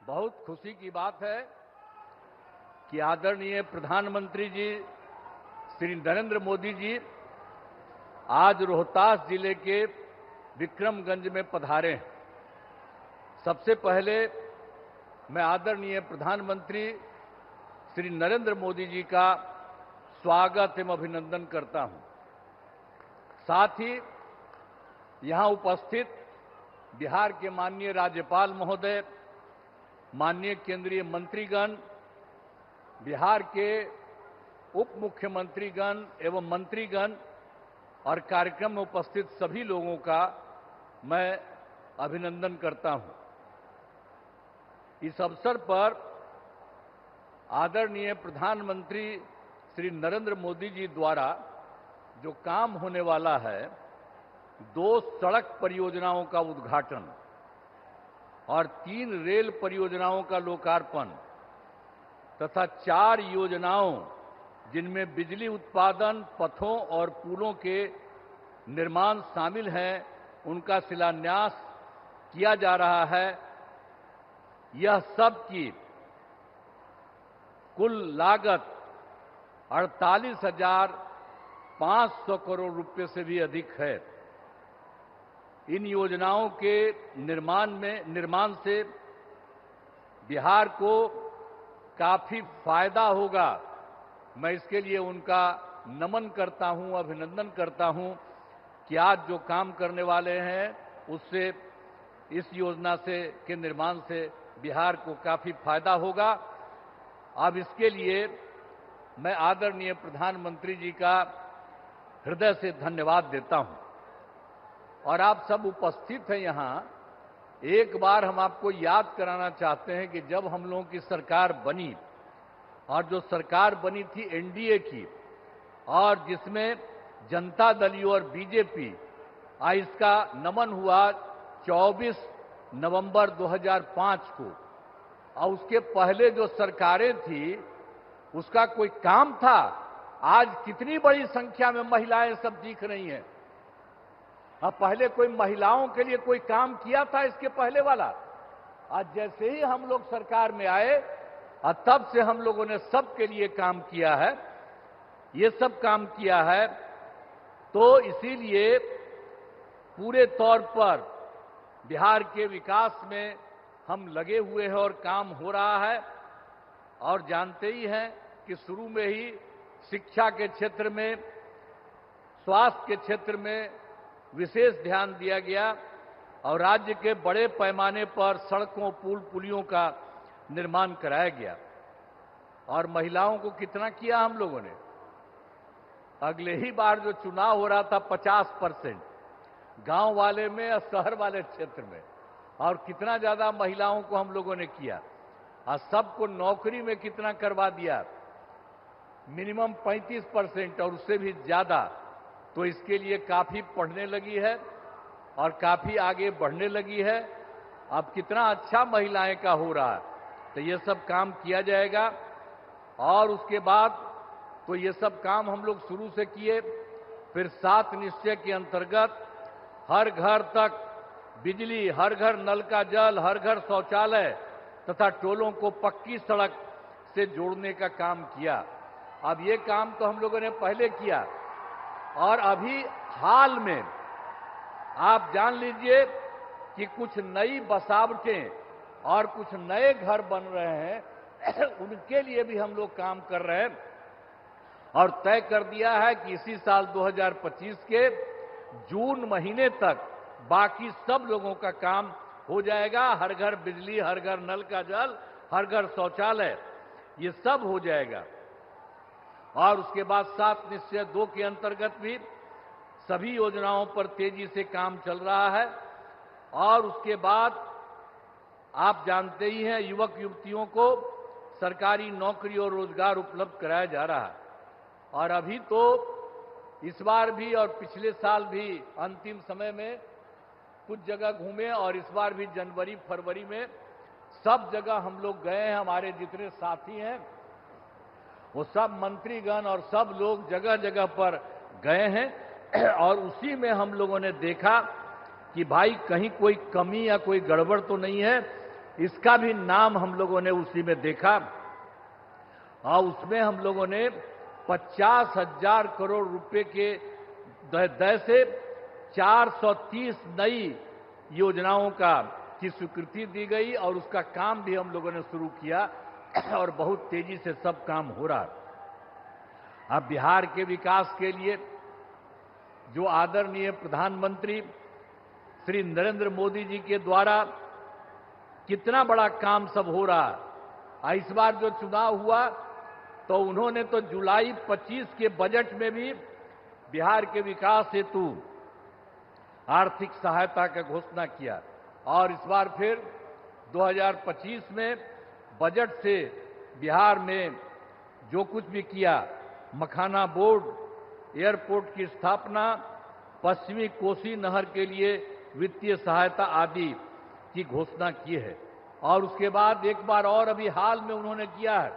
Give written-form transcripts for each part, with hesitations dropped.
बहुत खुशी की बात है कि आदरणीय प्रधानमंत्री जी श्री नरेंद्र मोदी जी आज रोहतास जिले के विक्रमगंज में पधारे हैं। सबसे पहले मैं आदरणीय प्रधानमंत्री श्री नरेंद्र मोदी जी का स्वागत एवं अभिनंदन करता हूं। साथ ही यहां उपस्थित बिहार के माननीय राज्यपाल महोदय, माननीय केंद्रीय मंत्रीगण, बिहार के उप मुख्यमंत्रीगण एवं मंत्रीगण और कार्यक्रम में उपस्थित सभी लोगों का मैं अभिनंदन करता हूं। इस अवसर पर आदरणीय प्रधानमंत्री श्री नरेंद्र मोदी जी द्वारा जो काम होने वाला है, 2 सड़क परियोजनाओं का उद्घाटन और 3 रेल परियोजनाओं का लोकार्पण तथा 4 योजनाओं जिनमें बिजली उत्पादन, पथों और पुलों के निर्माण शामिल हैं, उनका शिलान्यास किया जा रहा है। यह सब की कुल लागत 48,500 करोड़ रुपए से भी अधिक है। इन योजनाओं के निर्माण से बिहार को काफी फायदा होगा। मैं इसके लिए उनका नमन करता हूं, अभिनंदन करता हूं कि आज जो काम करने वाले हैं उससे, इस योजना से के निर्माण से बिहार को काफी फायदा होगा। अब इसके लिए मैं आदरणीय प्रधानमंत्री जी का हृदय से धन्यवाद देता हूं। और आप सब उपस्थित हैं यहां, एक बार हम आपको याद कराना चाहते हैं कि जब हम लोगों की सरकार बनी और जो सरकार बनी थी एनडीए की, और जिसमें जनता दल यू और बीजेपी, इसका नमन हुआ 24 नवंबर 2005 को, और उसके पहले जो सरकारें थी उसका कोई काम था? आज कितनी बड़ी संख्या में महिलाएं सब दिख रही हैं। अब पहले कोई महिलाओं के लिए कोई काम किया था इसके पहले वाला? आज जैसे ही हम लोग सरकार में आए और तब से हम लोगों ने सबके लिए काम किया है, ये सब काम किया है। तो इसीलिए पूरे तौर पर बिहार के विकास में हम लगे हुए हैं और काम हो रहा है। और जानते ही हैं कि शुरू में ही शिक्षा के क्षेत्र में, स्वास्थ्य के क्षेत्र में विशेष ध्यान दिया गया और राज्य के बड़े पैमाने पर सड़कों, पुल, पुलियों का निर्माण कराया गया। और महिलाओं को कितना किया हम लोगों ने? अगले ही बार जो चुनाव हो रहा था 50% गांव वाले में और शहर वाले क्षेत्र में, और कितना ज्यादा महिलाओं को हम लोगों ने किया। और सबको नौकरी में कितना करवा दिया? मिनिमम 35% और उससे भी ज्यादा। तो इसके लिए काफी पढ़ने लगी है और काफी आगे बढ़ने लगी है। अब कितना अच्छा महिलाएं का हो रहा है। तो ये सब काम किया जाएगा। और उसके बाद तो ये सब काम हम लोग शुरू से किए। फिर 7 निश्चय के अंतर्गत हर घर तक बिजली, हर घर नल का जल, हर घर शौचालय तथा टोलों को पक्की सड़क से जोड़ने का काम किया। अब ये काम तो हम लोगों ने पहले किया, और अभी हाल में आप जान लीजिए कि कुछ नई बसावटें और कुछ नए घर बन रहे हैं। उनके लिए भी हम लोग काम कर रहे हैं और तय कर दिया है कि इसी साल 2025 के जून महीने तक बाकी सब लोगों का काम हो जाएगा। हर घर बिजली, हर घर नल का जल, हर घर शौचालय, ये सब हो जाएगा। और उसके बाद 7 निश्चय 2 के अंतर्गत भी सभी योजनाओं पर तेजी से काम चल रहा है। और उसके बाद आप जानते ही हैं, युवक युवतियों को सरकारी नौकरी और रोजगार उपलब्ध कराया जा रहा है। और अभी तो इस बार भी और पिछले साल भी अंतिम समय में कुछ जगह घूमे, और इस बार भी जनवरी फरवरी में सब जगह हम लोग गए हैं। हमारे जितने साथी हैं वो सब मंत्रीगण और सब लोग जगह जगह पर गए हैं। और उसी में हम लोगों ने देखा कि भाई कहीं कोई कमी या कोई गड़बड़ तो नहीं है। इसका भी नाम हम लोगों ने उसी में देखा और उसमें हम लोगों ने 50,000 करोड़ रुपए के दर से 430 नई योजनाओं की स्वीकृति दी गई और उसका काम भी हम लोगों ने शुरू किया और बहुत तेजी से सब काम हो रहा है। अब बिहार के विकास के लिए जो आदरणीय प्रधानमंत्री श्री नरेंद्र मोदी जी के द्वारा कितना बड़ा काम सब हो रहा है। इस बार जो चुनाव हुआ तो उन्होंने तो जुलाई 25 के बजट में भी बिहार के विकास हेतु आर्थिक सहायता का घोषणा किया और इस बार फिर 2025 में बजट से बिहार में जो कुछ भी किया, मखाना बोर्ड, एयरपोर्ट की स्थापना, पश्चिमी कोसी नहर के लिए वित्तीय सहायता आदि की घोषणा की है। और उसके बाद एक बार और अभी हाल में उन्होंने किया है।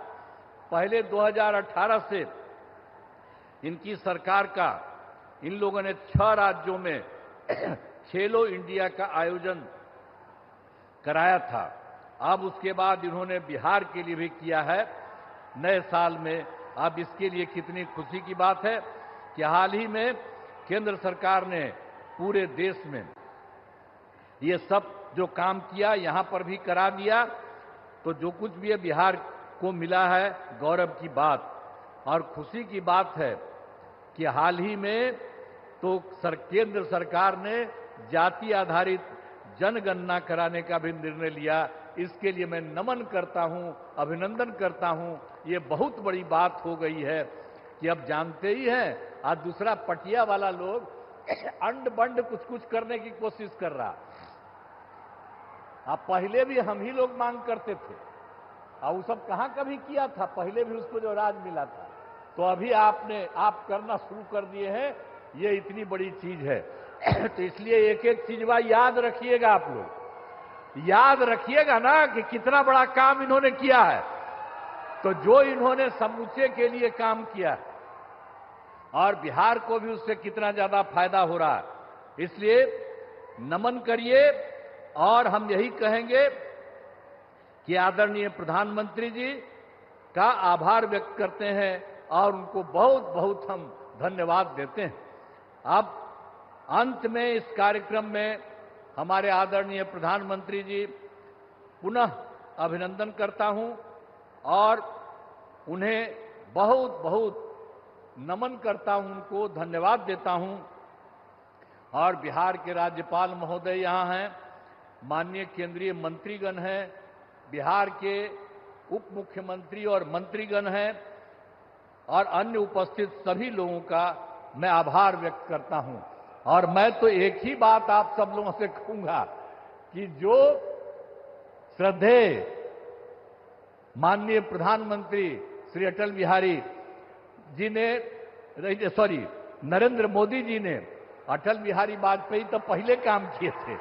पहले 2018 से इनकी सरकार का इन लोगों ने 6 राज्यों में खेलो इंडिया का आयोजन कराया था। अब उसके बाद इन्होंने बिहार के लिए भी किया है नए साल में। अब इसके लिए कितनी खुशी की बात है कि हाल ही में केंद्र सरकार ने पूरे देश में ये सब जो काम किया यहां पर भी करा दिया। तो जो कुछ भी है बिहार को मिला है, गौरव की बात और खुशी की बात है कि हाल ही में तो केंद्र सरकार ने जाति आधारित जनगणना कराने का भी निर्णय लिया। इसके लिए मैं नमन करता हूं, अभिनंदन करता हूं। ये बहुत बड़ी बात हो गई है कि अब जानते ही हैं आज दूसरा पटिया वाला लोग अंड बंड कुछ कुछ करने की कोशिश कर रहा। अब पहले भी हम ही लोग मांग करते थे और वो सब कहां कभी किया था, पहले भी उसको जो राज मिला था। तो अभी आप करना शुरू कर दिए हैं, ये इतनी बड़ी चीज है। तो इसलिए एक एक चीज याद रखिएगा, आप लोग याद रखिएगा ना कि कितना बड़ा काम इन्होंने किया है। तो जो इन्होंने समूचे के लिए काम किया है और बिहार को भी उससे कितना ज्यादा फायदा हो रहा है, इसलिए नमन करिए। और हम यही कहेंगे कि आदरणीय प्रधानमंत्री जी का आभार व्यक्त करते हैं और उनको बहुत बहुत हम धन्यवाद देते हैं। अब अंत में इस कार्यक्रम में हमारे आदरणीय प्रधानमंत्री जी पुनः अभिनंदन करता हूं और उन्हें बहुत बहुत नमन करता हूं, उनको धन्यवाद देता हूं। और बिहार के राज्यपाल महोदय यहां हैं, माननीय केंद्रीय मंत्रीगण हैं, बिहार के उप मुख्यमंत्री और मंत्रीगण हैं और अन्य उपस्थित सभी लोगों का मैं आभार व्यक्त करता हूं। और मैं तो एक ही बात आप सब लोगों से कहूंगा कि जो श्रद्धेय माननीय प्रधानमंत्री श्री अटल बिहारी जी ने नरेंद्र मोदी जी ने, अटल बिहारी वाजपेयी तो पहले काम किए थे,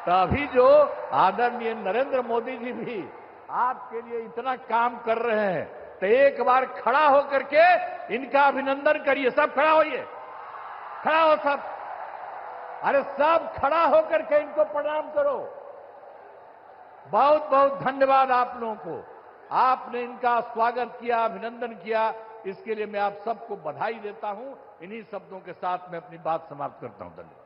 तो अभी जो आदरणीय नरेंद्र मोदी जी भी आपके लिए इतना काम कर रहे हैं, तो एक बार खड़ा होकर के इनका अभिनंदन करिए। सब खड़ा होइए, खड़ा हो सब, अरे सब खड़ा होकर के इनको प्रणाम करो। बहुत बहुत धन्यवाद आप लोगों को, आपने इनका स्वागत किया, अभिनंदन किया, इसके लिए मैं आप सबको बधाई देता हूं। इन्हीं शब्दों के साथ मैं अपनी बात समाप्त करता हूं। धन्यवाद।